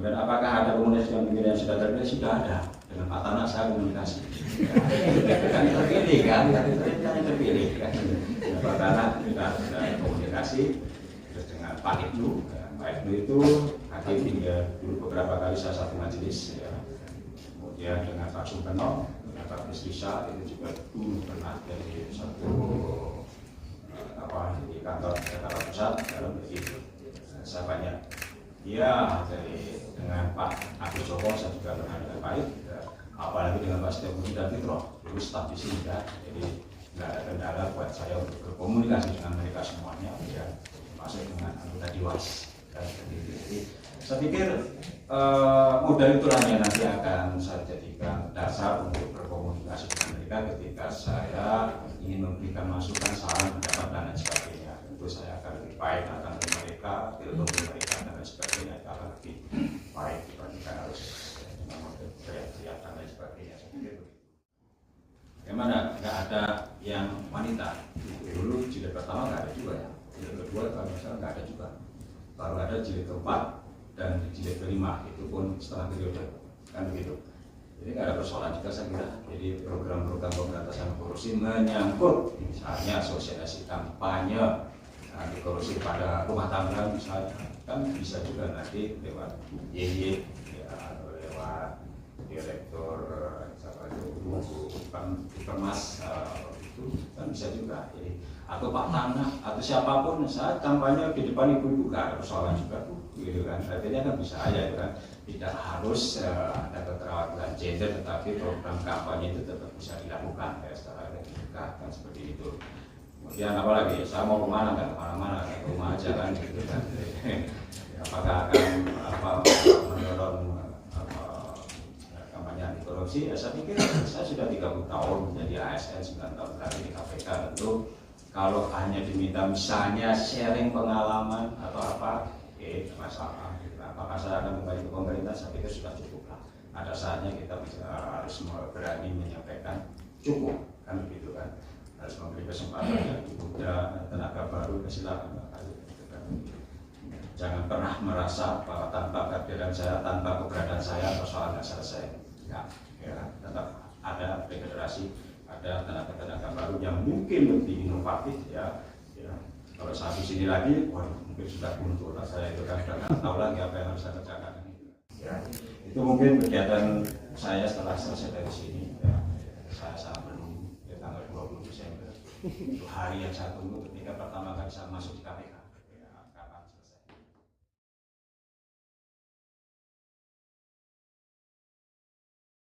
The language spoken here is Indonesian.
Kemudian apakah ada komunikasi dengan pimpinan yang sudah terpilih? Sudah ada. Dengan Pak Tanah saya komunikasi. Kan terpilih kan, terpilih kan. Dengan Pak Tanah kita sudah komunikasi. Terus dengan Pak Ibnu. Pak Ibnu itu hakim hingga dulu beberapa kali salah satu majelis. Ya. Kemudian dengan Pak Sumpeno, dengan Pak Bisrisa itu juga dulu pernah dari satu di kantor Jakarta Pusat dalam begitu. Saya banyak. Ya, dengan Pak Agus Joko saya juga pernah dengan baik. Ya, apalagi dengan Pak Setia Budi dan Fitro, dulu staf di sini ya. Jadi nggak ada kendala buat saya untuk berkomunikasi dengan mereka semuanya. Ya, masuk dengan anggota Dewas. Jadi saya pikir modal itulah yang nanti akan saya jadikan dasar untuk berkomunikasi dengan mereka ketika saya ingin memberikan masukan, saran, pendapat dan lain sebagainya. Tentu saya akan lebih baik akan mereka, telepon mereka dan lain sebagainya akan lebih baik dibandingkan harus teriak-teriak dan lain sebagainya. Saya pikir begitu. Bagaimana? Nggak ada yang wanita. Dulu jilid pertama nggak ada juga ya. Jilid kedua kalau misalnya nggak ada juga. Baru ada jilid keempat dan jilid kelima, itu pun setelah periode kan begitu. Jadi nggak ada persoalan juga saya kira. Jadi program-program pemberantasan korupsi menyangkut misalnya sosialisasi kampanye anti korupsi pada rumah tangga misalnya, kan bisa juga nanti lewat YY ya, atau lewat direktur Permas itu kan bisa juga. Jadi atau Pak Tanah atau siapapun saat kampanye di depan ibu-ibu nggak ada persoalan juga gitu kan. Artinya kan bisa aja kan, tidak harus ada keterwakilan gender, tetapi program kampanye itu tetap bisa dilakukan ya secara terbuka kan seperti itu. Kemudian apalagi saya mau kemana, nggak kemana-mana, ke rumah aja kan gitu kan. Apakah akan mendorong kampanye anti korupsi? Ya, saya pikir saya sudah 30 tahun menjadi ASN, 9 tahun terakhir di KPK. Tentu kalau hanya diminta misalnya sharing pengalaman atau apa, masalah. Apakah saya akan kembali ke pemerintah? Saya pikir sudah cukup lah. Ada saatnya kita harus berani menyampaikan cukup kan begitu kan. Harus memberi kesempatan yang muda, tenaga baru, silakan. Jangan pernah merasa bahwa tanpa kehadiran saya, tanpa keberadaan saya, persoalan nggak selesai. Ya, tetap ada regenerasi, ada tenaga-tenaga baru yang mungkin lebih inovatif ya. Kalau saya di sini lagi, mungkin sudah buntu lah saya itu kan sudah nggak tahu lagi apa yang harus saya kerjakan. Ya, itu mungkin kegiatan saya setelah selesai dari sini. Ya, saya sangat menunggu tanggal 20 Desember. Itu hari yang saya tunggu ketika pertama kali saya masuk di KPK.